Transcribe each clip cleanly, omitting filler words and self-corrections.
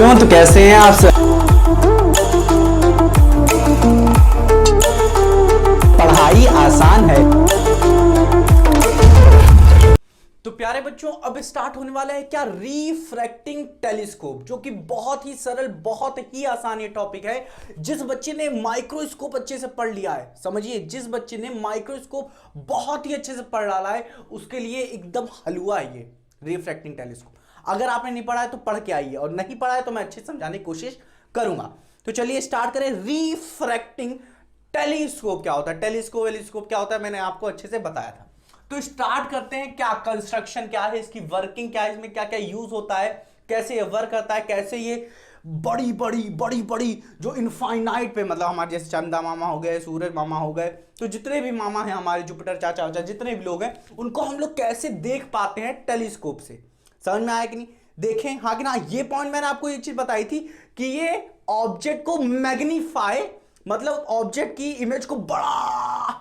क्यों तो कैसे हैं आप सब। पढ़ाई आसान है। तो प्यारे बच्चों अब स्टार्ट होने वाला है क्या रिफ्रैक्टिंग टेलीस्कोप, जो कि बहुत ही सरल बहुत ही आसान ये टॉपिक है। जिस बच्चे ने माइक्रोस्कोप अच्छे से पढ़ लिया है, समझिए जिस बच्चे ने माइक्रोस्कोप बहुत ही अच्छे से पढ़ डाला है उसके लिए एकदम हलवा है ये रिफ्रैक्टिंग टेलीस्कोप। अगर आपने नहीं पढ़ा है तो पढ़ के आइए, और नहीं पढ़ा है तो मैं अच्छे से समझाने की कोशिश करूंगा। तो चलिए स्टार्ट करें। रिफ्रैक्टिंग टेलीस्कोप क्या होता है, टेलीस्कोप वेलीस्कोप क्या होता है, मैंने आपको अच्छे से बताया था। तो स्टार्ट करते हैं। क्या कंस्ट्रक्शन क्या है, इसकी वर्किंग क्या है, इसमें क्या क्या यूज होता है, कैसे ये वर्क करता है, कैसे ये बड़ी बड़ी बड़ी बड़ी जो इनफाइनाइट पे, मतलब हमारे जैसे चंदा मामा हो गए, सूरज मामा हो गए, तो जितने भी मामा हैं हमारे, जुपिटर चाचा चाचा जितने भी लोग हैं, उनको हम लोग कैसे देख पाते हैं टेलीस्कोप से। समझ में आया कि नहीं? देखें हाँ कि ना। ये पॉइंट मैंने आपको एक चीज बताई थी कि ये ऑब्जेक्ट को मैग्नीफाई, मतलब ऑब्जेक्ट की इमेज को बड़ा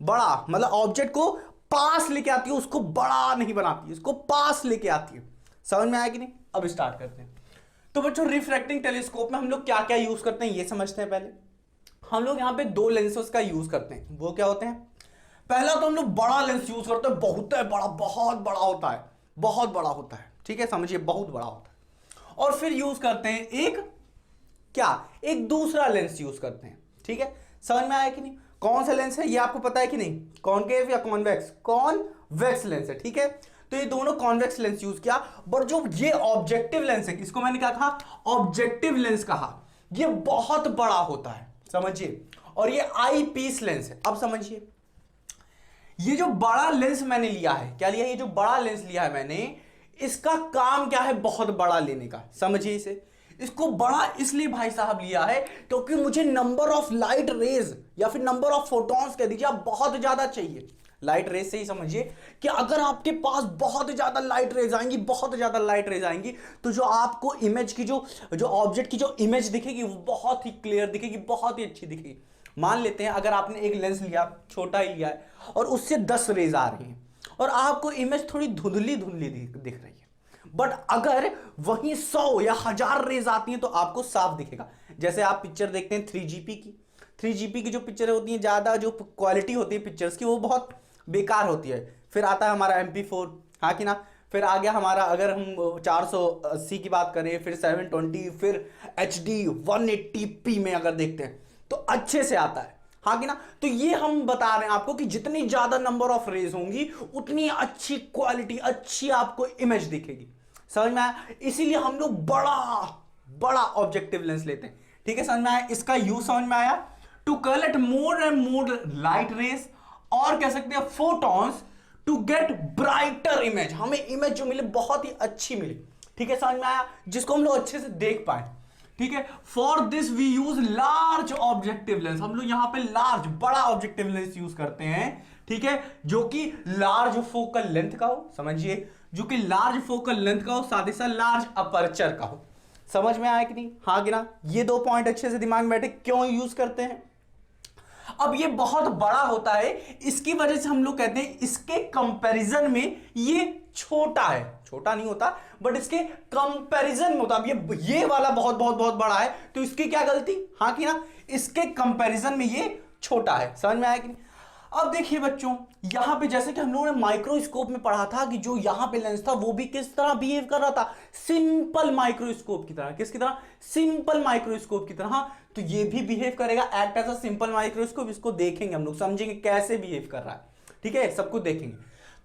बड़ा, मतलब ऑब्जेक्ट को पास लेके आती है, उसको बड़ा नहीं बनाती, इसको पास लेके आती है। समझ में आया कि नहीं? अब स्टार्ट करते हैं। तो बच्चों रिफ्रैक्टिंग टेलीस्कोप में हम लोग क्या क्या यूज करते हैं ये समझते हैं। पहले हम लोग यहां पे दो लेंसेस का यूज करते हैं। वो क्या होते हैं? पहला तो हम लोग बड़ा लेंस यूज करते हैं, बहुत है बड़ा, बहुत बड़ा होता है, बहुत बड़ा होता है, ठीक है, समझिए बहुत बड़ा होता है। और फिर यूज करते हैं एक क्या, एक दूसरा लेंस यूज करते हैं, ठीक है। समझ में आया कि नहीं? कौन सा लेंस है ये आपको पता है कि नहीं? कॉनकेव या कॉन्वेक्स? कॉन्वेक्स लेंस है, ठीक है। तो ये दोनों कॉन्वेक्स लेंस यूज किया। बट जो ये ऑब्जेक्टिव लेंस है, इसको मैंने क्या कहा? ऑब्जेक्टिव लेंस कहा। ये बहुत बड़ा होता है, समझिए। और ये आई पीस लेंस है। अब समझिए ये जो बड़ा लेंस मैंने लिया है, क्या लिया? ये जो बड़ा लेंस लिया है मैंने, इसका काम क्या है? बहुत बड़ा लेने का। समझिए इसे, इसको बड़ा इसलिए भाई साहब लिया है क्योंकि मुझे नंबर ऑफ लाइट रेज या फिर नंबर ऑफ फोटॉन्स कह दीजिए, आप बहुत ज्यादा चाहिए। लाइट रेज से ही समझिए कि अगर आपके पास बहुत ज्यादा लाइट रेज आएंगी, बहुत ज्यादा लाइट रेज आएंगी, तो जो आपको इमेज की जो जो ऑब्जेक्ट की जो इमेज दिखेगी वो बहुत ही क्लियर दिखेगी, बहुत ही अच्छी दिखेगी। मान लेते हैं अगर आपने एक लेंस लिया, छोटा ही लिया है, और उससे 10 रेज आ रही हैं और आपको इमेज थोड़ी धुंधली धुंधली दिख रही है। बट अगर वहीं 100 या 1000 रेज आती हैं तो आपको साफ दिखेगा। जैसे आप पिक्चर देखते हैं 3GP की, 3GP की जो पिक्चर होती है, ज्यादा जो क्वालिटी होती है पिक्चर्स की वो बहुत बेकार होती है। फिर आता है हमारा MP4, हाँ कि ना। फिर आ गया हमारा, अगर हम 480 की बात करें, फिर 720, फिर HD 180p में अगर देखते हैं तो अच्छे से आता है, हाँ कि ना। तो ये हम बता रहे हैं आपको कि जितनी ज्यादा नंबर ऑफ रेज होंगी उतनी अच्छी क्वालिटी, अच्छी आपको इमेज दिखेगी। समझ में आया? इसीलिए हम लोग बड़ा बड़ा ऑब्जेक्टिव लेंस लेते हैं, ठीक है। समझ में आया? इसका यूज समझ में आया? To collect more and more light rays, और कह सकते हैं photons, to get brighter image, हमें इमेज जो मिले बहुत ही अच्छी मिले, ठीक है। समझ में आया? जिसको हम लोग अच्छे से देख पाए, ठीक है। For this we use large objective lens, हम लोग यहां पे लार्ज बड़ा ऑब्जेक्टिव लेंस यूज करते हैं, ठीक है, जो कि लार्ज फोकल लेंथ का हो, समझिए, जो कि लार्ज फोकल लेंथ का हो, साथ ही साथ लार्ज अपर्चर का हो। समझ में आया कि नहीं? हाँ कि ना। ये दो पॉइंट अच्छे से दिमाग में बैठे, क्यों यूज करते हैं। अब ये बहुत बड़ा होता है, इसकी वजह से हम लोग कहते हैं इसके कंपैरिजन में ये छोटा है, छोटा नहीं होता बट इसके कंपैरिजन में होता। अब ये वाला बहुत बहुत बहुत बड़ा है, तो इसकी क्या गलती, हाँ कि ना, इसके कंपैरिजन में ये छोटा है। समझ में आया कि नहीं? अब देखिए बच्चों, यहां पे जैसे कि हम लोगों ने माइक्रोस्कोप में पढ़ा था कि जो यहां पे लेंस था वो भी किस तरह बिहेव कर रहा था, सिंपल माइक्रोस्कोप की तरह। किसकी तरह? सिंपल माइक्रोस्कोप की तरह। हाँ, तो ये भी बिहेव करेगा act as a simple microscope. इसको देखेंगे हम लोग, समझेंगे कैसे बिहेव कर रहा है, ठीक है, सब कुछ देखेंगे।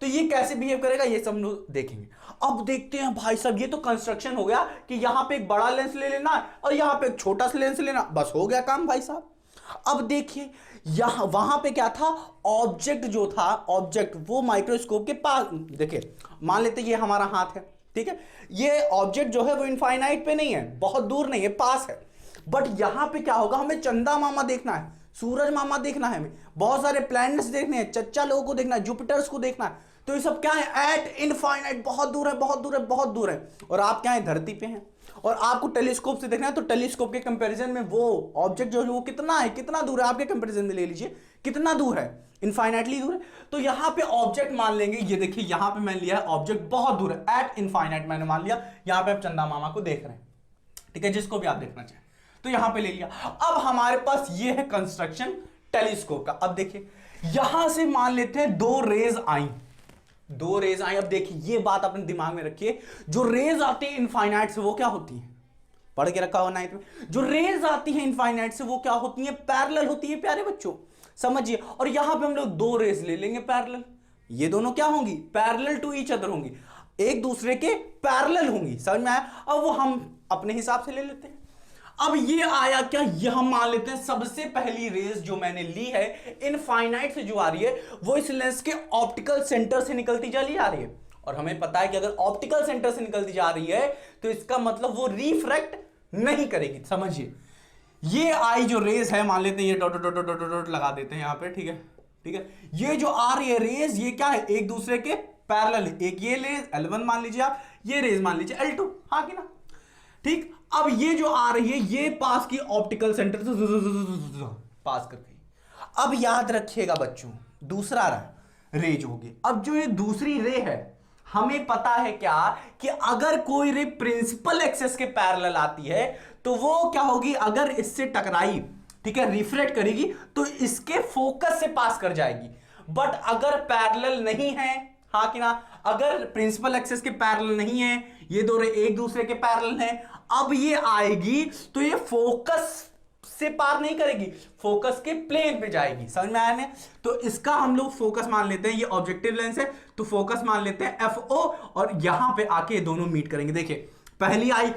तो ये कैसे बिहेव करेगा ये सब लोग देखेंगे। अब देखते हैं भाई साहब, ये तो कंस्ट्रक्शन हो गया कि यहां पे एक बड़ा लेंस ले लेना और यहां पे एक छोटा सा लेंस लेना, बस हो गया काम भाई साहब। अब देखिए यहां वहां पे क्या था, ऑब्जेक्ट जो था, ऑब्जेक्ट वो माइक्रोस्कोप के पास, देखिए मान लेते ये हमारा हाथ है, ठीक है। ये ऑब्जेक्ट जो है वो इनफाइनाइट पे नहीं है, बहुत दूर नहीं है, पास है। बट यहां पे क्या होगा, हमें चंदा मामा देखना है, सूरज मामा देखना है, हमें बहुत सारे प्लैनेट्स देखने हैं, चच्चा लोगों को देखना है, जुपिटर्स को देखना है। तो ये सब क्या है, एट इनफाइनाइट, बहुत दूर है, बहुत दूर है, बहुत दूर है। और आप क्या है, धरती पे हैं, और आपको टेलीस्कोप से देखना है, तो टेलीस्कोप के कंपैरिजन में वो ऑब्जेक्ट जो है वो कितना है, कितना दूर है, आपके कंपैरिजन में ले लीजिए कितना दूर है, इनफाइनाइटली दूर है। तो यहां पे ऑब्जेक्ट मान लेंगे, ये देखिए यहां पे मैंने लिया है ऑब्जेक्ट बहुत दूर है, एट इनफाइनाइट मैंने मान लिया। यहां पे आप चंदा मामा को देख रहे हैं, ठीक है, जिसको भी आप देखना चाहें। तो यहां पे ले लिया। अब हमारे पास ये है कंस्ट्रक्शन टेलीस्कोप का। अब देखिए यहां से मान लेते हैं दो रेज आई। अब देखिए ये बात अपने दिमाग में रखिए, जो रेज आती है इनफाइनाइट से वो क्या होती है, पढ़ के रखा हुआ नाइन्थ में, जो रेज आती है इनफाइनाइट से वो क्या होती है, पैरेलल होती है प्यारे बच्चों, समझिए। और यहां पे हम लोग दो रेज ले लेंगे पैरेलल, ये दोनों क्या होंगी, पैरेलल टू ईच अदर होंगी, एक दूसरे के पैरेलल होंगी, समझ में आया। अब वो हम अपने हिसाब से ले लेते हैं। अब ये आया क्या, ये हम मान लेते हैं सबसे पहली रेज जो मैंने ली है इनफाइनाइट से जो आ रही है वो इस लेंस के ऑप्टिकल सेंटर से निकलती चली आ रही है। और हमें पता है कि अगर ऑप्टिकल सेंटर से निकलती जा रही है तो इसका मतलब वो रिफ्रैक्ट नहीं करेगी, समझिए। ये आई जो रेज है, मान लेते हैं ये dot dot dot dot dot लगा देते हैं यहां पे, ठीक है, ठीक है। ये जो आ रही है रेज, ये क्या है, एक दूसरे के पैरेलल है। एक ये रेज L1 मान लीजिए आप, ये रेज मान लीजिए L2, हाँ कि ना, ठीक। अब ये जो आ रही है ये पास की ऑप्टिकल सेंटर से पास कर गई। अब याद रखिएगा बच्चों, दूसरा रे जो होगी, अब जो ये दूसरी रे है, हमें पता है क्या कि अगर कोई रे प्रिंसिपल एक्सेस के पैरेलल आती है तो वो क्या होगी, अगर इससे टकराई, ठीक है, रिफ्लेक्ट करेगी तो इसके फोकस से पास कर जाएगी। बट अगर पैरेलल नहीं है, हाँ कि ना, अगर प्रिंसिपल एक्सेस के पैरेलल नहीं है, ये दो रे एक दूसरे के पैरेलल हैं, अब ये आएगी तो ये फोकस से पार नहीं करेगी, फोकस के प्लेन पे जाएगी, समझ में आया ना। तो इसका हम लोग फोकस मान लेते हैं, ये ऑब्जेक्टिव लेंस है तो फोकस मान लेते हैं FO, और यहां पे आके ये दोनों मीट करेंगे। देखिए पहली आई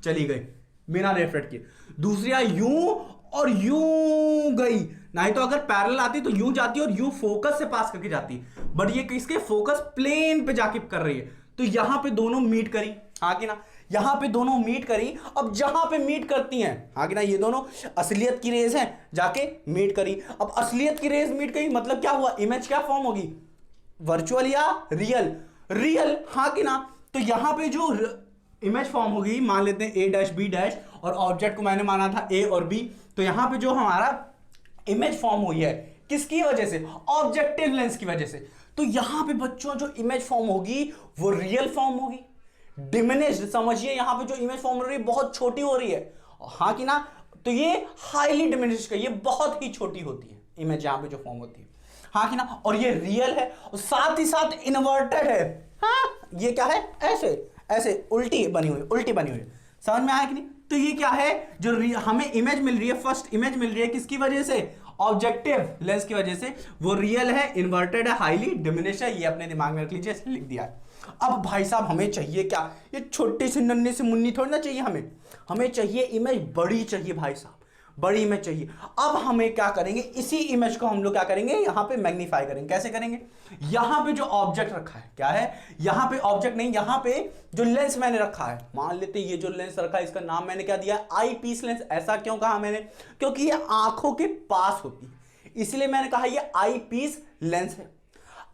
चली गई बिना रिफ्लेक्ट किए, दूसरी आई यूं और यूं गई, नहीं तो अगर पैरेलल आती तो यूं जाती और यूं फोकस से पास करके जाती, बट ये किसके फोकस प्लेन पे जाके कर रही है, तो यहां पे दोनों मीट करी, हाँ कि ना, यहां पे दोनों मीट करी। अब जहां पे मीट करती हैं, हाँ कि ना, ये दोनों असलियत की रेज हैं, जाके मीट करी। अब असलियत की रेज मीट करी मतलब क्या हुआ, इमेज क्या फॉर्म होगी, वर्चुअल या रियल, रियल, हाँ कि ना। तो यहां पे जो इमेज फॉर्म होगी, मान लेते हैं A डैश B डैश, और ऑब्जेक्ट को मैंने माना था A और B, तो यहां पे जो हमारा इमेज फॉर्म हुई है किसकी वजह से, ऑब्जेक्टिव लेंस की वजह से। तो यहां पे बच्चों जो इमेज फॉर्म होगी वो रियल फॉर्म होगी, डिमिनिश्ड, समझिए यहां पे जो इमेज फॉर्म हो रही है बहुत छोटी हो रही है, हाँ कि ना। तो ये हाईली डिमिनिश्ड है, ये बहुत ही छोटी होती है इमेज यहां पे जो फॉर्म होती है, हाँ कि ना। और ये रियल है और साथ ही साथ इन्वर्टेड है, हाँ, ये क्या है, ऐसे ऐसे उल्टी बनी हुई, समझ में आया कि नहीं। तो ये क्या है, जो हमें इमेज मिल रही है, फर्स्ट इमेज मिल रही है किसकी वजह से, ऑब्जेक्टिव लेंस की वजह से, वो रियल है, इन्वर्टेड है, हाईली डिमिनिश है, ये अपने दिमाग में रख लीजिए, लिख दिया है। अब भाई साहब हमें चाहिए क्या, ये छोटी सी नन्ही सी मुन्नी थोड़ी ना चाहिए, हमें चाहिए इमेज बड़ी चाहिए भाई साहब, बड़ी इमेज चाहिए। अब हमें क्या करेंगे, इसी इमेज को हम लोग क्या करेंगे, यहां पे मैग्नीफाई करेंगे। कैसे करेंगे, यहां पे जो ऑब्जेक्ट रखा है, क्या है, यहां पे ऑब्जेक्ट नहीं, यहां पे जो लेंस मैंने रखा है, मान लेते हैं ये जो लेंस रखा है इसका नाम मैंने क्या दिया, आई पीस लेंस। ऐसा क्यों कहा मैंने, क्योंकि ये आंखों के पास होती है, इसलिए मैंने कहा ये आई पीस लेंस है।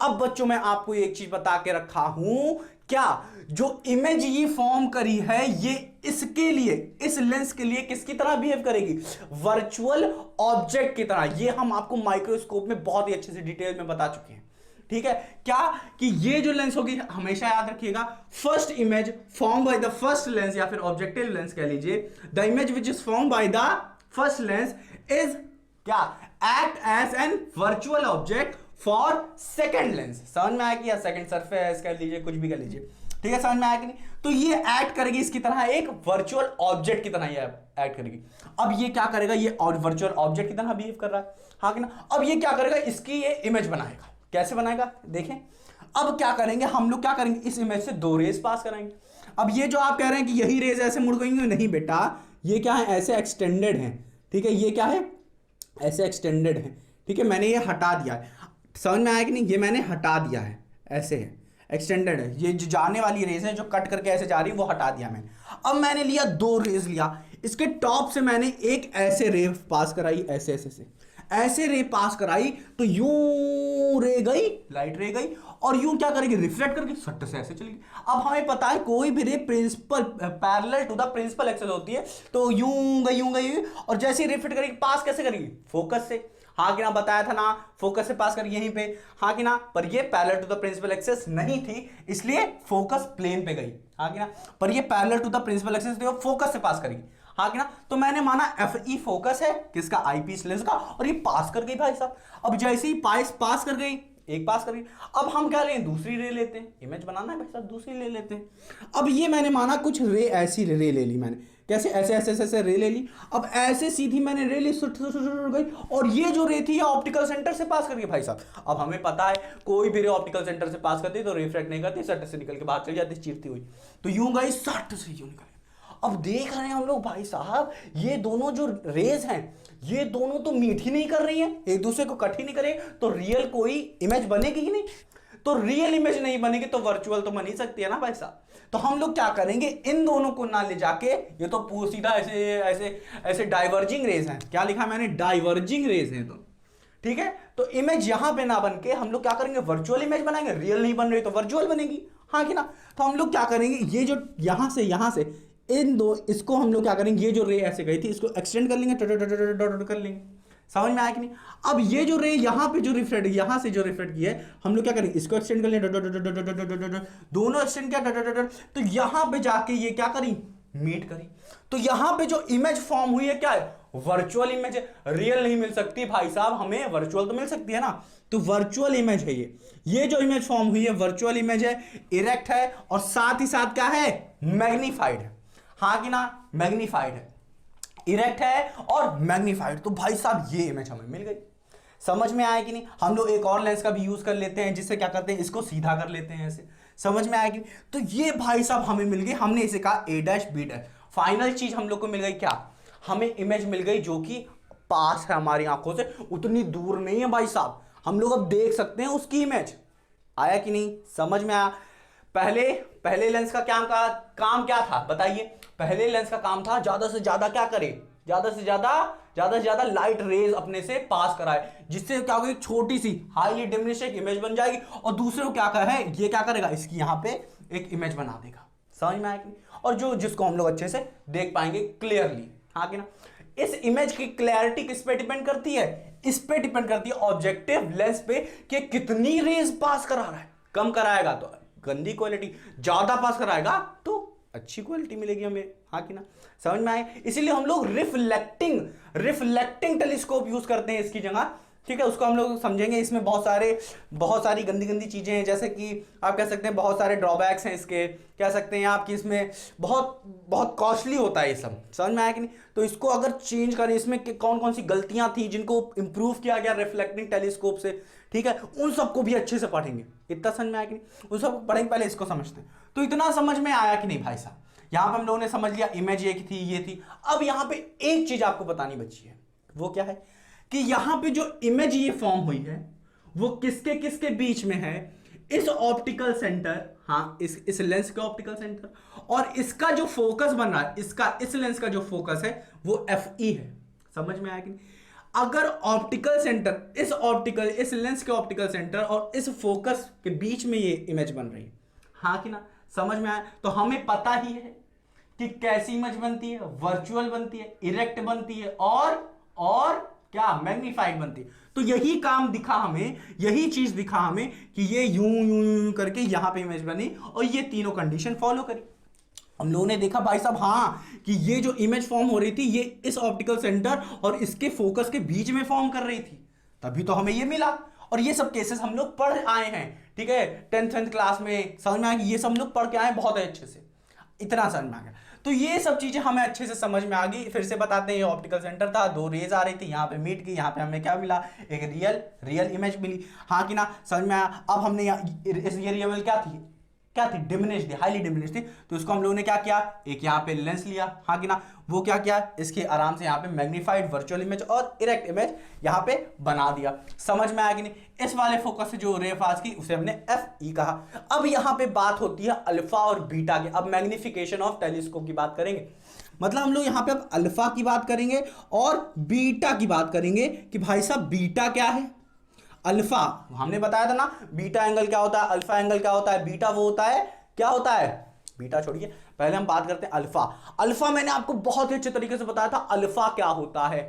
अब बच्चों मैं आपको एक चीज बता के रखा हूं, क्या जो इमेज ये फॉर्म करी है ये इसके लिए, इस लेंस के लिए किसकी तरह बिहेव करेगी, वर्चुअल ऑब्जेक्ट की तरह। ये हम आपको माइक्रोस्कोप में बहुत ही अच्छे से डिटेल में बता चुके हैं, ठीक है। क्या कि ये जो लेंस होगी, हमेशा याद रखिएगा, first image form by the first lens, या फिर ऑब्जेक्टिव लेंस कह लीजिए, the image which is form by the first lens is क्या, act as an virtual object for second lens. समझ में आया कि, या सेकंड सरफेस कह लीजिए, कुछ भी कह लीजिए, ठीक है, समझ में आया कि नहीं। तो ये एक्ट करेगी इसकी तरह, एक वर्चुअल ऑब्जेक्ट की तरह ये एक्ट करेगी। अब ये क्या करेगा, ये वर्चुअल ऑब्जेक्ट की तरह बिहेव कर रहा है, हाँ कि ना। अब ये क्या करेगा, इसकी ये इमेज बनाएगा। कैसे बनाएगा देखें। अब क्या करेंगे हम लोग, क्या करेंगे, इस इमेज से दो रेज पास कराएंगे। अब ये जो आप कह रहे हैं कि यही रेज ऐसे मुड़ गएंगे, नहीं बेटा, ये क्या है, ऐसे एक्सटेंडेड है, ठीक है, ये क्या है, ऐसे एक्सटेंडेड है, ठीक है, मैंने ये हटा दिया है। समझ में आया कि नहीं, ये मैंने हटा दिया है, ऐसे है, एक्सटेंडेड है। ये जो जाने वाली रेज है जो कट करके ऐसे जा रही है वो हटा दिया मैंने। अब मैंने लिया दो रेज लिया, इसके टॉप से मैंने एक ऐसे रे पास कराई, ऐसे ऐसे से ऐसे रे पास कराई, तो यूं रे गई, लाइट रे गई, और यूं क्या करेगी, रिफ्लेक्ट करके सट्ट से ऐसे चलेगी। अब हमें पता है कोई भी ray principal parallel to the principal axis होती है, तो यूं गई, और जैसे ही रिफ्लेक्ट करेगी पास कैसे करेगी, फोकस से, हाँ कि ना, बताया था ना, फोकस से पास करेगी यहीं पे, हाँ कि ना। पर ये parallel to the principal axis नहीं थी, इसलिए फोकस प्लेन पे गई, हाँ कि ना, पर ये parallel to the principal axis तो फोकस से पास करेगी, हाँ कि ना। तो मैंने माना एफ ई फोकस है किसका, आईपीस लेंस का, और ये पास कर गई भाई साहब। अब जैसे ही पास कर गई, एक पास कर गई, अब हम क्या लें, दूसरी रे लेते हैं, इमेज बनाना है भाई साहब, दूसरी ले लेते हैं। अब ये मैंने माना कुछ रे, ऐसी रे ले ली मैंने, कैसे, ऐसे ऐसे ऐसे ऐसे रे ले ली। अब ऐसे सीधी मैंने रे ली, गई, और ये जो रे थी ये ऑप्टिकल सेंटर से पास कर गई भाई साहब। अब हमें पता है कोई भी रे ऑप्टिकल सेंटर से पास करती तो रिफ्रैक्ट नहीं करती, सट से निकल के बाहर चली जाती चीरती हुई, तो यूं गई सट से यूं निकल। अब देख रहे हैं हम लोग भाई साहब, ये दोनों जो रेज हैं ये दोनों तो मीट ही नहीं कर रही हैं, एक दूसरे को कट ही नहीं करे, तो रियल कोई इमेज बनेगी ही नहीं। तो रियल इमेज नहीं बनेगी तो वर्चुअल तो बन ही सकती है ना भाई साहब। तो हम लोग क्या करेंगे, इन दोनों को ना ले जाके, ये तो सीधा ऐसे ऐसे ऐसे डाइवर्जिंग रेज हैं, क्या लिखा मैंने, डाइवर्जिंग रेज हैं, तो ठीक है। तो इमेज यहां पे ना बन के हम लोग क्या करेंगे, वर्चुअल इमेज बनाएंगे, रियल नहीं बन रही तो वर्चुअल बनेगी, हाँ कि ना। तो हम लोग क्या करेंगे, ये जो यहां से इन दो, इसको हम लोग क्या करेंगे, ये जो रे ऐसे गई थी इसको एक्सटेंड कर लेंगे, कर लेंगे, समझ में आया कि नहीं। अब ये जो रे यहां पे जो रिफ्लेक्ट, यहां से जो रिफ्लेक्ट की है, हम लोग क्या करेंगे, इसको एक्सटेंड कर लेंगे, दोनों एक्सटेंड किया, तो यहां पे जाके ये क्या करी, मीट करी। तो यहां पे जो इमेज फॉर्म हुई है क्या है, वर्चुअल इमेज है, रियल नहीं मिल सकती भाई साहब, हमें वर्चुअल तो मिल सकती है ना। तो वर्चुअल इमेज है ये जो इमेज फॉर्म हुई है वर्चुअल इमेज है, इरेक्ट है, और साथ ही साथ क्या है, मैग्नीफाइड है, हाँ कि ना, मैग्नीफाइड है, इरेक्ट है और मैग्नीफाइड। तो भाई साहब ये इमेज हमें मिल गई, समझ में आया कि नहीं। हम लोग एक और लेंस का भी यूज कर लेते हैं, जिससे क्या करते हैं, इसको सीधा कर लेते हैं ऐसे, समझ में आया कि नहीं। तो ये भाई साहब हमें मिल गई, हमने इसे कहा ए डैश बी डैश। फाइनल चीज हम लोग को मिल गई क्या, हमें इमेज मिल गई जो कि पास है हमारी आंखों से, उतनी दूर नहीं है भाई साहब, हम लोग अब देख सकते हैं उसकी इमेज। आया कि नहीं, समझ में आया। पहले लेंस का काम क्या था बताइए। पहले लेंस का काम था ज्यादा से ज्यादा क्या करे, ज्यादा से ज्यादा लाइट रेज अपने से पास कराए, जिससे क्या होगा, छोटी सी हाईली डिमिनिश एक इमेज बन जाएगी, और दूसरे को क्या है, ये क्या करेगा, इसकी यहां पे एक इमेज बना देगा, समझ में आया कि नहीं। और जिसको हम लोग अच्छे से देख पाएंगे क्लियरली, हाँ कि ना। इस इमेज की क्लैरिटी किस पे डिपेंड करती है, इस पे डिपेंड करती है ऑब्जेक्टिव लेंस पे कि कितनी रेज पास करा रहा है। कम कराएगा तो गंदी क्वालिटी, ज्यादा पास कराएगा तो अच्छी क्वालिटी मिलेगी हमें, हाँ कि ना, समझ में आए। इसीलिए हम लोग रिफ्लेक्टिंग टेलीस्कोप यूज करते हैं इसकी जगह, ठीक है। उसको हम लोग समझेंगे, इसमें बहुत सारी गंदी चीजें हैं, जैसे कि आप कह सकते हैं बहुत सारे ड्रॉबैक्स हैं इसके, कह सकते हैं आपकी इसमें बहुत कॉस्टली होता है ये सब, समझ में आया कि नहीं। तो इसको अगर चेंज करें, इसमें कौन कौन सी गलतियां थी जिनको इंप्रूव किया गया रिफ्लेक्टिंग टेलीस्कोप से, ठीक है, उन सबको भी अच्छे से पढ़ेंगे। इतना समझ में आया कि नहीं, उन सबको पढ़ेंगे, पहले इसको समझते हैं। तो इतना समझ में आया कि नहीं भाई साहब, यहां पर हम लोगों ने समझ लिया इमेज ये थी, ये थी। अब यहां पे एक चीज आपको बतानी बची है, वो क्या है कि यहां पे जो इमेज ये फॉर्म हुई है वो किसके किसके बीच में है, इस ऑप्टिकल सेंटर, हाँ इस लेंस का ऑप्टिकल सेंटर, और इसका जो फोकस बन रहा है, इस लेंस का जो फोकस है वो एफ ई है, समझ में आया कि नहीं। अगर ऑप्टिकल सेंटर, इस लेंस के ऑप्टिकल सेंटर और इस फोकस के बीच में ये इमेज बन रही है, हाँ कि ना, समझ में आया। तो हमें पता ही है कि कैसी इमेज बनती है, वर्चुअल बनती है, इरेक्ट बनती है, और क्या, मैग्नीफाइड बनती है। तो यही काम दिखा हमें, यही चीज दिखा हमें कि ये यूं करके यहां पे इमेज बनी, और ये तीनों कंडीशन फॉलो करी। हम लोगों ने देखा भाई साहब, हाँ कि ये जो इमेज फॉर्म हो रही थी ये इस ऑप्टिकल सेंटर और इसके फोकस के बीच में फॉर्म कर रही थी, तभी तो हमें ये मिला। और ये सब केसेस हम लोग पढ़ आए हैं, ठीक है, 10th क्लास में, समझ में आया कि ये सब लोग पढ़ के आए बहुत अच्छे से, इतना समझ में आ गया। तो ये सब चीजें हमें अच्छे से समझ में आ गई। फिर से बताते हैं, ये ऑप्टिकल सेंटर था, दो रेज आ रही थी, यहाँ पे मीट की, यहाँ पे हमें क्या मिला, एक रियल इमेज मिली, हाँ कि ना, समझ में आया। अब हमने ये रियल क्या थी, डिमिनिश थी, हाईली डिमिनिश थी। तो इसको हम लोगों ने क्या किया, एक यहाँ पे लेंस लिया, हाँ कि ना, वो क्या किया, इसके आराम से यहाँ पे मैग्नीफाइड वर्चुअल इमेज और इरेक्ट इमेज यहाँ पे बना दिया, समझ में आया कि नहीं। इस वाले फोकस से जो रे पास की उसे हमने एफ ई कहा। अब यहाँ पे बात होती है अल्फा और बीटा की। अब मैग्निफिकेशन ऑफ टेलीस्कोप की बात करेंगे, मतलब हम लोग यहाँ पे अब अल्फा की बात करेंगे और बीटा की बात करेंगे कि भाई साहब बीटा क्या है। अल्फा हमने बताया था ना, बीटा एंगल क्या होता है, अल्फा एंगल क्या होता है, बीटा वो होता है, क्या होता है, बीटा छोड़िए, पहले हम बात करते हैं अल्फा। अल्फा मैंने आपको बहुत ही अच्छे तरीके से बताया था अल्फा क्या होता है।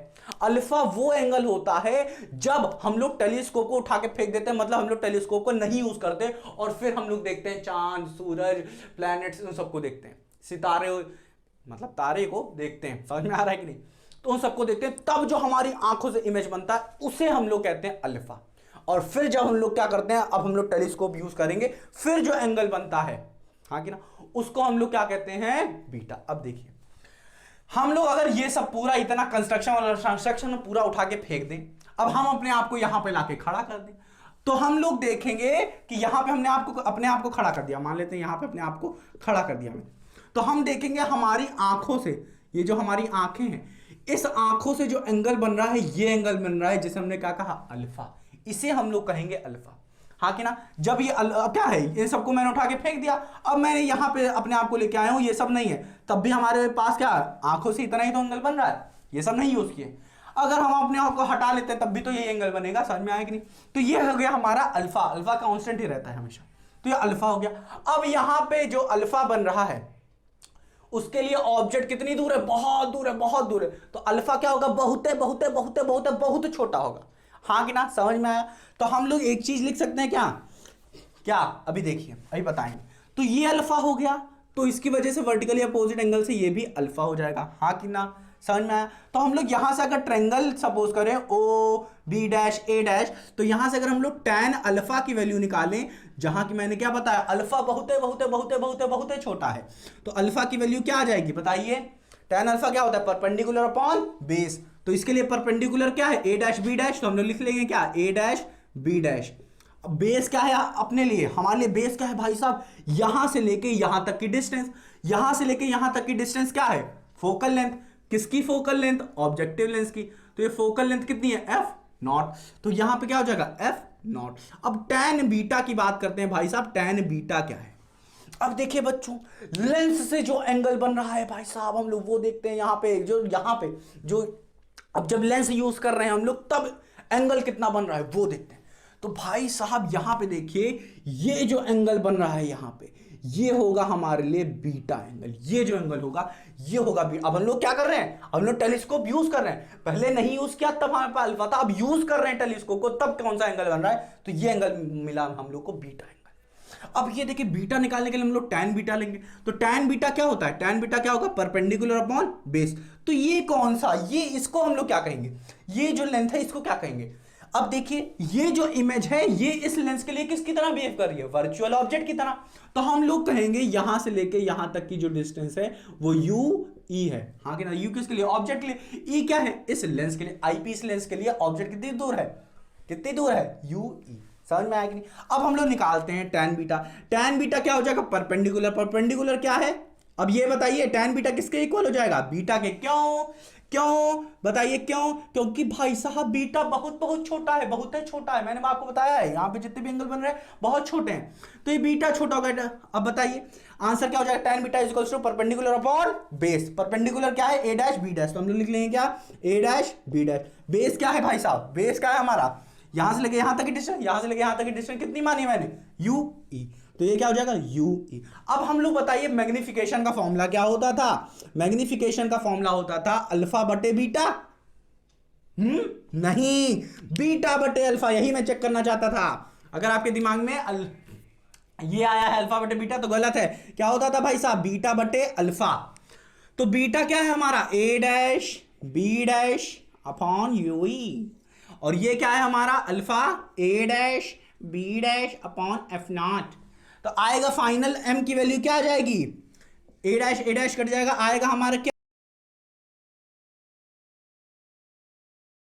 अल्फा वो एंगल होता है जब हम लोग टेलीस्कोप को उठा के फेंक देते हैं, मतलब हम लोग टेलीस्कोप को नहीं यूज करते और फिर हम लोग देखते हैं चांद, सूरज, प्लैनेट्स, उन सबको देखते हैं, सितारे, मतलब तारे को देखते हैं, समझ में आ रहा है कि नहीं, तो उन सबको देखते हैं, तब जो हमारी आंखों से इमेज बनता है उसे हम लोग कहते हैं अल्फा। और फिर जब हम लोग क्या करते हैं, अब हम लोग टेलीस्कोप यूज करेंगे, फिर जो एंगल बनता है, हाँ कि ना, उसको हम लोग क्या कहते हैं, बीटा। अब देखिए हम लोग अगर ये सब पूरा इतना कंस्ट्रक्शन पूरा उठा के फेंक दें, अब हम अपने आप को यहां पे लाके खड़ा कर दें, तो हम लोग देखेंगे कि यहां पे हमने अपने आप को खड़ा कर दिया, मान लेते हैं यहां पे अपने आप को खड़ा कर दिया मैंने, तो हम देखेंगे हमारी आंखों से, ये जो हमारी आंखें हैं, इस आंखों से जो एंगल बन रहा है, ये एंगल बन रहा है जिसे हमने क्या कहा, अल्फा। इसे हम लोग कहेंगे अल्फा, हाँ कि ना। जब ये क्या है, इन सबको मैंने उठा के फेंक दिया, अब मैंने यहां पे अपने आप को लेके आया हूं, ये सब नहीं है, तब भी हमारे पास क्या, आंखों से इतना ही तो एंगल बन रहा है, ये सब नहीं यूज किए। अगर हम अपने आप को हटा लेते हैं तब भी तो ये एंगल बनेगा, समझ में आया कि नहीं। तो ये हो गया हमारा अल्फा, अल्फा कांस्टेंट ही रहता है हमेशा, तो ये अल्फा हो गया। अब यहां पे जो अल्फा बन रहा है उसके लिए ऑब्जेक्ट कितनी दूर है, बहुत दूर है, बहुत दूर है, तो अल्फा क्या होगा, बहुत छोटा होगा, हाँ कि ना, समझ में आया। तो हम लोग एक चीज लिख सकते हैं क्या, क्या, अभी देखिए अभी बताएंगे। तो ये अल्फा हो गया, तो इसकी वजह से वर्टिकली अपोजिट एंगल से ये भी अल्फा हो जाएगा, हाँ कि ना, समझ में आया। तो हम लोग यहां से अगर ट्रायंगल सपोज करें ओ बी डैश ए डैश, तो यहां से अगर हम लोग tan अल्फा की वैल्यू निकालें, जहां की मैंने क्या बताया, अल्फा बहुत छोटा है, तो अल्फा की वैल्यू क्या आ जाएगी बताइए। tan अल्फा क्या होता है, परपेंडिकुलर अपॉन बेस, तो इसके लिए परपेंडिकुलर क्या है, ए डैश बी डैश, तो हम लोग लिख लेंगे क्या, ए डैश बी डैश। बेस क्या है अपने लिए, हमारे लिए बेस क्या है भाई साहब, यहां से लेके यहां तक की डिस्टेंस, यहां से लेके यहां तक की डिस्टेंस क्या है, फोकल लेंथ। किसकी फोकल लेंथ, ऑब्जेक्टिव लेंस की, तो ये फोकल लेंथ कितनी है, एफ नॉट, तो यहां पे क्या हो जाएगा, एफ नॉट। अब tan बीटा की बात करते हैं भाई साहब, tan बीटा क्या है। अब देखिए बच्चों, लेंस से जो एंगल बन रहा है भाई साहब, हम लोग वो देखते हैं यहां पे जो अब जब लेंस यूज कर रहे हैं हम लोग, तब एंगल कितना बन रहा है वो देखते हैं। तो भाई साहब यहां पे देखिए, ये जो एंगल बन रहा है यहां पे, ये होगा हमारे लिए बीटा एंगल, ये जो एंगल होगा ये होगा बीटा। अब हम लोग क्या कर रहे हैं, हम लोग टेलीस्कोप यूज कर रहे हैं, पहले नहीं यूज किया तब हमारे पास अल्फा था, अब यूज कर रहे हैं टेलीस्कोप को, तब कौन सा एंगल बन रहा है, तो ये एंगल मिला हम लोग को, बीटा एंगल। अब ये देखिए बीटा निकालने के लिए हम लोग tan बीटा लेंगे, तो tan बीटा क्या होता है, tan बीटा क्या होगा, परपेंडिकुलर अपॉन बेस। तो ये कौन सा, ये इसको हम लोग क्या कहेंगे, ये जो लेंथ है इसको क्या कहेंगे। अब देखिए ये जो इमेज है ये इस लेंस के लिए किसकी तरह बिहेव कर रही है, वर्चुअल ऑब्जेक्ट की तरह, तो हम लोग कहेंगे यहां से लेके यहां तक की जो डिस्टेंस है वो यू ई है, हाँ कि ना। यू किसके लिए, ऑब्जेक्ट के लिए, ई क्या है, इस लेंस के लिए, आईपीस लेंस के लिए ऑब्जेक्ट कितनी दूर है, यू ई, समझ में आया कि नहीं। अब हम लोग निकालते हैं tan बीटा, tan बीटा क्या हो जाएगा, परपेंडिकुलर, परपेंडिकुलर क्या है, अब ये बताइए tan बीटा किसके इक्वल हो जाएगा, बीटा के। क्यों बताइए क्यों, क्योंकि भाई साहब बीटा बहुत छोटा है, बहुत छोटा है, मैंने आपको बताया है, यहाँ पे जितने भी एंगल बन रहे हैं बहुत छोटे हैं, तो ये बीटा छोटा होगा। अब बताइए आंसर क्या हो जाएगा, tan beta equals to perpendicular upon base. Perpendicular क्या है, ए डैश बी डैश, तो हम लोग लिख लेंगे क्या, ए डैश बी डैश। बेस क्या है भाई साहब, बेस क्या है हमारा, यहां से लेके यहां तक की डिस्टेंस, यहां से लेके यहां तक की डिस्टेंस कितनी मानी मैंने, यू ई, तो ये क्या हो जाएगा, यू ई। अब हम लोग बताइए मैग्निफिकेशन का फॉर्मूला क्या होता था, मैग्निफिकेशन का फॉर्मूला होता था अल्फा बटे बीटा, नहीं, बीटा बटे अल्फा, यही मैं चेक करना चाहता था। अगर आपके दिमाग में ये आया है अल्फा बटे बीटा तो गलत है, क्या होता था भाई साहब, बीटा बटे अल्फा। तो बीटा क्या है हमारा, a dash b dash upon u e, और ये क्या है हमारा alpha, a dash b dash upon f not. तो आएगा फाइनल एम की वैल्यू क्या आ जाएगी, ए डैश कट जाएगा, आएगा हमारा क्या,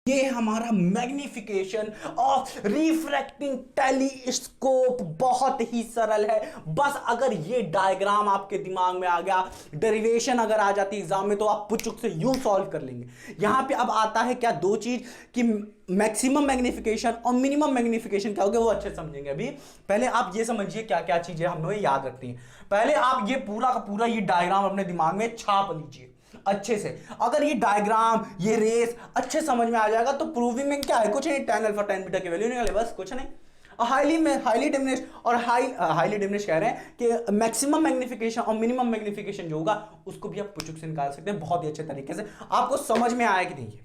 ये हमारा मैग्निफिकेशन ऑफ रिफ्रैक्टिंग टेलीस्कोप। बहुत ही सरल है, बस अगर ये डायग्राम आपके दिमाग में आ गया, डेरिवेशन अगर आ जाती एग्जाम में, तो आप पुचुक से यूं सॉल्व कर लेंगे। यहां पे अब आता है क्या, दो चीज कि मैक्सिमम मैग्निफिकेशन और मिनिमम मैग्निफिकेशन क्या होगा वो अच्छे समझेंगे। अभी पहले आप ये समझिए क्या क्या चीजें हम लोग याद रखती हैं। पहले आप ये पूरा का पूरा ये डायग्राम अपने दिमाग में छाप लीजिए अच्छे से। अगर ये डायग्राम, ये रेस अच्छे समझ में आ जाएगा तो प्रूविंग में क्या है, कुछ नहीं, tan अल्फा tan बीटा की वैल्यू निकाले, बस कुछ नहीं। हाईली डिमिनिश और हाईली डिमिनिश कह रहे हैं कि मैक्सिमम मैग्निफिकेशन और मिनिमम मैग्निफिकेशन जो होगा उसको भी आप पुचुक से निकाल सकते हैं बहुत ही अच्छे तरीके से। आपको समझ में आया कि नहीं,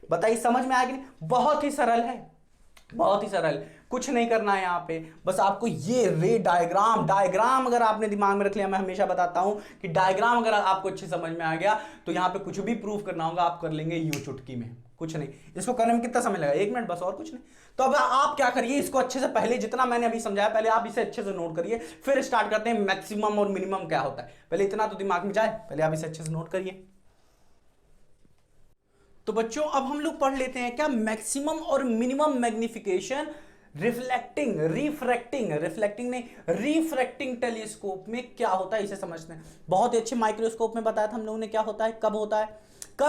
बताइए समझ में आया कि नहीं? बहुत ही सरल है, बहुत ही सरल, कुछ नहीं करना है यहाँ पे, बस आपको ये रे डायग्राम अगर आपने दिमाग में रख लिया। मैं हमेशा बताता हूं कि डायग्राम अगर आपको अच्छे समझ में आ गया तो यहाँ पे कुछ भी प्रूफ करना होगा आप कर लेंगे यूं चुटकी में, कुछ नहीं। इसको करने में कितना समय लगा? 1 मिनट बस, और कुछ नहीं। तो अब आप क्या करिए, इसको अच्छे से पहले जितना मैंने अभी समझाया पहले आप इसे अच्छे से नोट करिए, फिर स्टार्ट करते हैं मैक्सिमम और मिनिमम क्या होता है। पहले इतना तो दिमाग में जाए, पहले आप इसे अच्छे से नोट करिए। तो बच्चों अब हम लोग पढ़ लेते हैं क्या मैक्सिमम और मिनिमम मैग्निफिकेशन रिफ्रैक्टिंग नहीं, रिफ्रैक्टिंग टेलीस्कोप में क्या होता है इसे समझते हैं। बहुत ही अच्छे माइक्रोस्कोप में बताया था हम लोगों ने क्या होता है, कब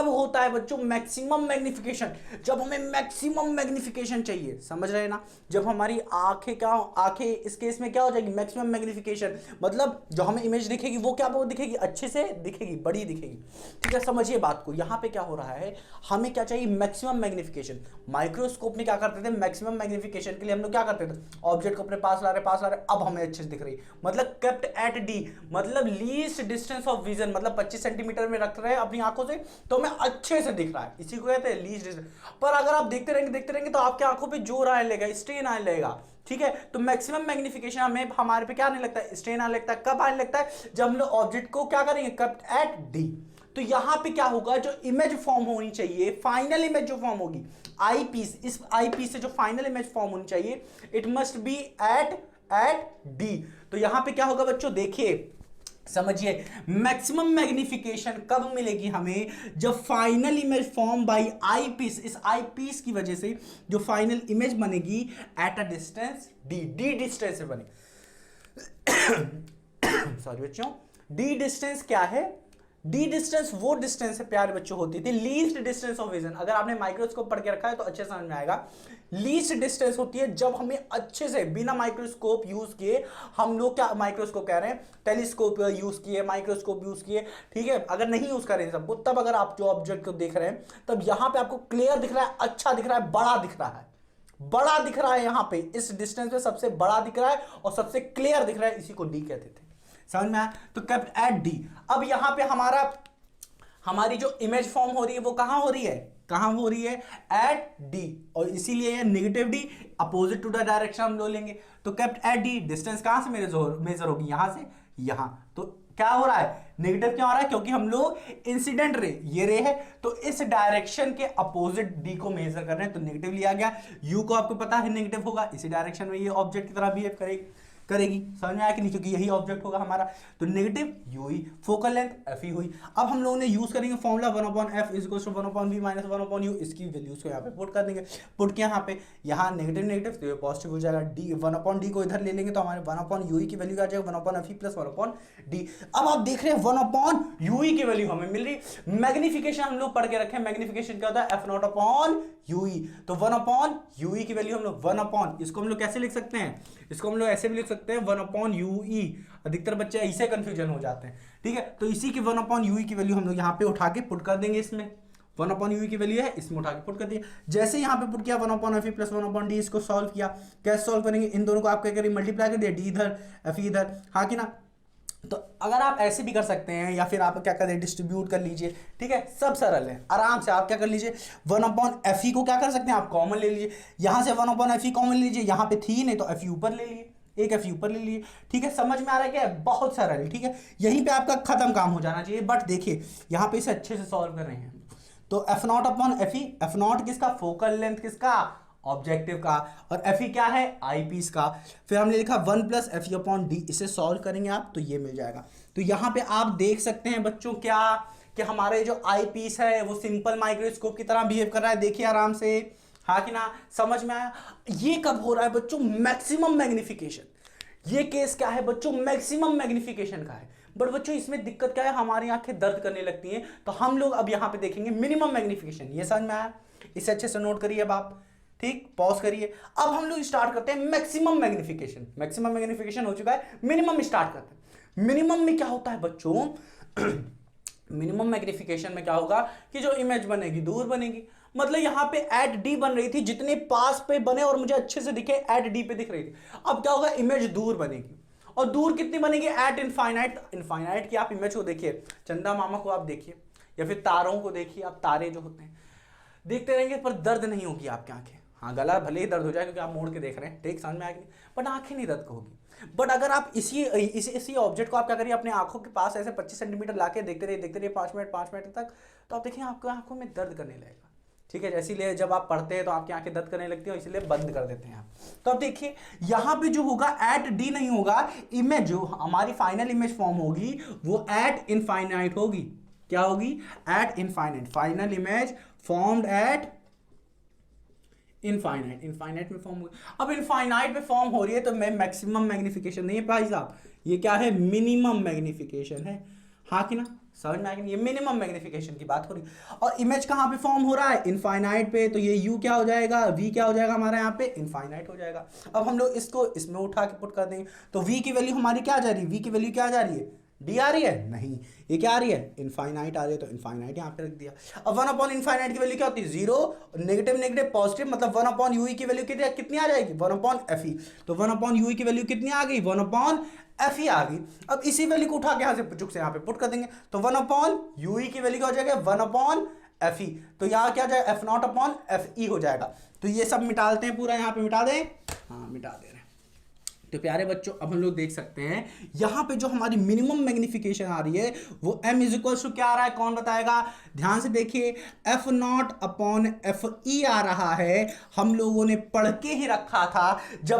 होता है बच्चों मैक्सिमम मैग्निफिकेशन, जब हमें मैक्सिमम मैग्निफिकेशन चाहिए, समझ रहे हैं ना? जब हमारी आंखें इस केस में क्या हो जाएगी, मैक्सिमम मैग्निफिकेशन, मतलब जो हमें इमेज दिखेगी वो क्या वो दिखेगी, अच्छे से दिखेगी, बड़ी दिखेगी। ठीक है, समझिए बात को। यहाँ पे क्या हो रहा है, हमें क्या चाहिए, मैक्सिमम मैग्निफिकेशन। माइक्रोस्कोप में क्या करते थे, मैक्सिमम मैग्निफिकेशन के लिए हम लोग क्या करते थे, ऑब्जेक्ट को अपने पास ला रहे, अब हमें अच्छे से दिख रही, मतलब केप्ट एट डी, मतलब लीस्ट डिस्टेंस ऑफ विजन, मतलब 25 सेंटीमीटर में रख रहे हैं अपनी आंखों से, तो हमें अच्छे से दिख रहा है, इसी को कहते हैं लीस्ट डिस्टेंस। पर अगर आप देखते रहेंगे तो आपकी आंखों पे जोर आने लगेगा, स्ट्रेन आने लगेगा। ठीक है, तो मैक्सिमम मैग्निफिकेशन हमें हमारे पे क्या आने लगता है, स्ट्रेन आने लगता है। कब आने लगता है, जब हम लोग ऑब्जेक्ट को क्या करेंगे, केप्ट एट डी। तो यहां पे क्या होगा, जो इमेज फॉर्म होनी चाहिए, फाइनल इमेज जो फॉर्म होगी आई पीस, इस आई पीस से जो फाइनल इमेज फॉर्म होनी चाहिए, it must be at D. तो यहां पे क्या होगा बच्चों, देखिए समझिए, मैक्सिमम मैग्निफिकेशन कब मिलेगी हमें, जब final image form by eyepiece, इस आई पीस की वजह से जो फाइनल इमेज बनेगी at a distance D distance से बनेगी। सॉरी बच्चों, डी डिस्टेंस क्या है, डी डिस्टेंस वो डिस्टेंस है प्यारे बच्चों होती थी लीस्ट डिस्टेंस ऑफ विजन। अगर आपने माइक्रोस्कोप पढ़ के रखा है तो अच्छे समझ में आएगा। लीस्ट डिस्टेंस होती है जब हमें अच्छे से बिना माइक्रोस्कोप यूज किए, हम लोग क्या माइक्रोस्कोप कह रहे हैं, टेलीस्कोप यूज किए, माइक्रोस्कोप यूज किए, ठीक है, अगर नहीं यूज करें सबको, तब अगर आप जो ऑब्जेक्ट को देख रहे हैं तब यहां पे आपको क्लियर दिख रहा है, अच्छा दिख रहा है, बड़ा दिख रहा है यहां पे इस डिस्टेंस पे सबसे बड़ा दिख रहा है और सबसे क्लियर दिख रहा है, इसी को डी कहते थे। समझ में आया? तो केप्ट एट डी। अब यहां पे हमारी जो इमेज फॉर्म हो रही है वो कहां हो रही है, एट डी, और इसीलिए negative D, opposite to the direction हम लोग लेंगे। तो केप्ट एट डी, डिस्टेंस कहां से मेजर होगी, यहां से यहां। तो क्या हो रहा है, नेगेटिव क्यों आ रहा है, क्योंकि हम लोग इंसिडेंट रे, ये रे है, तो इस डायरेक्शन के अपोजिट डी को मेजर कर रहे हैं, तो नेगेटिव लिया गया। यू को आपको पता है नेगेटिव होगा, इसी डायरेक्शन में ये ऑब्जेक्ट की तरह बिहेव करेगी। समझ में आया कि नहीं, क्योंकि यही ऑब्जेक्ट होगा हमारा। तो नेगेटिव यू ही, फोकल लेंथ एफ ही हुई। अब हम लोगों ने यूज करेंगे formula 1/f is equals to 1/v minus 1/u, इसकी वैल्यूज को यहाँ पे पुट कर देंगे। पुट किया यहाँ पे, यहाँ नेगेटिव तो ये पॉजिटिव हो जाएगा। डी 1/d को इधर ले लेंगे तो हमारे 1/u की वैल्यू आ जाएगा 1/fe प्लस 1/d। अब आप देख रहे हैं 1/u की वैल्यू हमें मिल रही। मैग्निफिकेशन हम लोग पढ़ के रखे, मैग्निफिकेशन क्या होता है, f0/ue। तो 1/ue की वैल्यू हम लोग 1/, इसको हम लोग कैसे लिख सकते हैं, इसको हम लोग ऐसे भी लिख सकते हैं 1/ue। अधिकतर बच्चे ऐसे कंफ्यूजन हो जाते हैं, ठीक है। तो इसी की 1/ue की वैल्यू हम लोग यहाँ पे उठा के पुट कर देंगे, इसमें 1/ue की वैल्यू है, इसमें उठा के पुट कर दिया। जैसे यहाँ पे पुट किया 1/fe प्लस 1/d, इसको सॉल्व किया। कैसे सॉल्व करेंगे, इन दोनों को आप क्या करेंगे, मल्टीप्लाई कर दिया, डी इधर एफ इधर, हाँ कि ना। तो अगर आप ऐसे भी कर सकते हैं या फिर आप क्या करें, डिस्ट्रीब्यूट कर लीजिए, ठीक है, सब सरल है। आराम से आप क्या कर लीजिए, 1/fe को क्या कर सकते हैं, आप कॉमन ले लीजिए, यहां से 1/fe कॉमन ले लीजिए, यहां पे थी नहीं तो fe ऊपर ले लिए, एक एफ ऊपर ले लिए, ठीक है। समझ में आ रहा है क्या, बहुत सरल, ठीक है। यहीं पे आपका खत्म काम हो जाना चाहिए। बट देखिए यहाँ पे इसे अच्छे से सॉल्व कर रहे हैं। तो f0/fe, f0 किसका, फोकल लेंथ किसका, ऑब्जेक्टिव का, और एफ क्या है, आई पीस का। फिर हमने लिखा 1 + fe/d, इसे सॉल्व करेंगे आप तो ये मिल जाएगा। तो यहाँ पे आप देख सकते हैं बच्चों क्या कि हमारे जो आई पीस है वो सिंपल माइक्रोस्कोप की तरह बिहेव कर रहा है। देखिए आराम से, हाँ कि ना, समझ में आया। ये कब हो रहा है बच्चों, मैक्सिमम मैग्निफिकेशन। ये केस क्या है बच्चों, मैक्सिमम मैग्निफिकेशन का है। बट बच्चों इसमें दिक्कत क्या है, हमारी आंखें दर्द करने लगती हैं। तो हम लोग अब यहाँ पे देखेंगे मिनिमम मैग्निफिकेशन। ये समझ में आया, इसे अच्छे से नोट करिए अब आप, ठीक, पॉज करिए। अब हम लोग स्टार्ट करते हैं मैक्सिमम मैग्निफिकेशन। मैक्सिमम मैग्निफिकेशन हो चुका है, मिनिमम स्टार्ट करते हैं। मिनिमम में क्या होता है बच्चों, मिनिमम मैग्निफिकेशन में क्या होगा कि जो इमेज बनेगी दूर बनेगी, मतलब यहां पे एट डी बन रही थी, जितने पास पे बने और मुझे अच्छे से दिखे एट डी पे दिख रही थी। अब क्या होगा, इमेज दूर बनेगी, और दूर कितनी बनेगी, एट इनफाइनाइट। इनफाइनाइट की आप इमेज को देखिए, चंदा मामा को आप देखिए, या फिर तारों को देखिए आप, तारे जो होते हैं देखते रहेंगे पर दर्द नहीं होगी आपकी आंखें। हाँ, गला भले ही दर्द हो जाए क्योंकि आप मोड़ के देख रहे हैं, ठीक, समझ में आएगी, बट आंखें नहीं दर्द होगी। बट अगर आप इसी ऑब्जेक्ट को आप क्या करिए, अपने आंखों के पास ऐसे 25 सेंटीमीटर लाके देखते रहिए 5 मिनट तक, तो आप देखिए आपको आंखों में दर्द करने लगेगा। ठीक है, इसीलिए जब आप पढ़ते हैं तो आपकी आंखें दर्द करने लगती है, इसलिए बंद कर देते हैं आप। तो अब देखिए यहां पे जो होगा एट डी नहीं होगा, इमेज जो हमारी फाइनल इमेज फॉर्म होगी वो एट इनफाइनाइट होगी। क्या होगी, eight infinite, final image formed at infinite, infinite में फॉर्म होगी। अब इनफाइनाइट में फॉर्म हो रही है तो मैं मैक्सिमम मैग्निफिकेशन नहीं है भाई साहब, ये क्या है, मिनिमम मैग्निफिकेशन है। हाँ कि ना, समझ में आएगी, ये मिनिमम मैग्निफिकेशन की बात हो रही है। और इमेज कहाँ पे फॉर्म हो रहा है, इनफाइनाइट पे, तो ये u क्या हो जाएगा, v क्या हो जाएगा हमारा यहाँ पे, इनफाइनाइट हो जाएगा। अब हम लोग इसको इसमें उठा के पुट कर देंगे, तो v की वैल्यू हमारी क्या आ जा रही है, v की वैल्यू क्या आ जा रही है, डी आ रही है, नहीं, ये क्या आ रही है, इनफाइनाइट आ रही है, तो इनफाइनाइट यहाँ पे रख दिया। अब 1 अपॉन इनफाइनाइट की वैल्यू क्या होती है, जीरो, नेगेटिव नेगेटिव पॉजिटिव, मतलब 1 अपॉन यूई की वैल्यू कितनी आ जाएगी, 1 अपॉन एफ ई। तो 1 अपॉन यूई की वैल्यू कितनी आ गई, 1 अपॉन एफ ई आ गई। अब इसी वैल्यू को उठा के यहाँ से चुक से यहाँ पे पुट कर देंगे, तो 1 अपॉन यूई की वैल्यू क्या हो जाएगा, 1 अपॉन एफ ई। तो यहाँ क्या जाएगा, एफ नॉट अपॉन एफ ई हो जाएगा। तो ये सब मिटाते हैं, पूरा यहाँ पे मिटा दें, हाँ मिटा दे रहे हैं। तो प्यारे बच्चों अब हम लोग देख सकते हैं यहां पे जो हमारी मिनिमम मैग्निफिकेशन आ रही है वो m इज इक्वल टू क्या आ रहा है, कौन बताएगा, ध्यान से देखिए, f not upon f e आ रहा है। हम लोगों ने पढ़ के ही रखा था, जब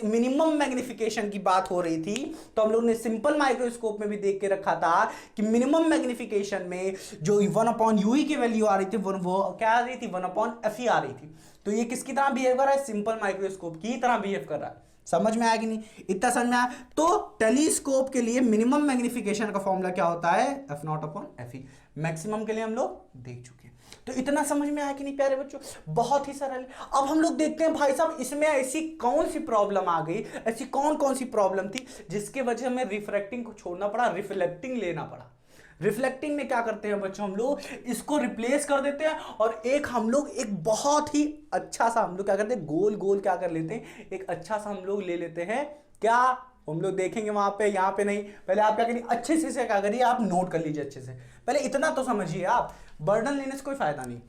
मिनिमम मैग्निफिकेशन की बात हो रही थी तो हम लोगों ने सिंपल माइक्रोस्कोप में भी देख के रखा था कि मिनिमम मैग्निफिकेशन में जो 1 अपॉन यूई की वैल्यू आ रही थी वो क्या आ रही थी, 1 अपॉन एफ ई आ रही थी। तो ये किसकी तरह बिहेव कर रहा है, सिंपल माइक्रोस्कोप की तरह बिहेव कर रहा है। समझ में आया कि नहीं, इतना समझ में आया। तो टेलीस्कोप के लिए मिनिमम मैग्निफिकेशन का फॉर्मूला क्या होता है, F not upon f E. Maximum के लिए हम लोग देख चुके हैं, तो इतना समझ में आया कि नहीं प्यारे बच्चों, बहुत ही सरल। अब हम लोग देखते हैं भाई साहब इसमें ऐसी कौन सी प्रॉब्लम आ गई, ऐसी कौन कौन सी प्रॉब्लम थी जिसके वजह हमें रिफ्रैक्टिंग को छोड़ना पड़ा, रिफ्लेक्टिंग लेना पड़ा। रिफ्लेक्टिंग में क्या करते हैं बच्चों, हम लोग इसको रिप्लेस कर देते हैं, और एक हम लोग एक बहुत ही अच्छा सा हम लोग क्या करते हैं, गोल गोल क्या कर लेते हैं, एक अच्छा सा हम लोग ले लेते हैं, क्या हम लोग देखेंगे वहां पे, यहाँ पे नहीं। पहले आप क्या करिए, अच्छे से क्या करिए, आप नोट कर लीजिए अच्छे से, पहले इतना तो समझिए आप, बर्डन लेने से कोई फायदा नहीं।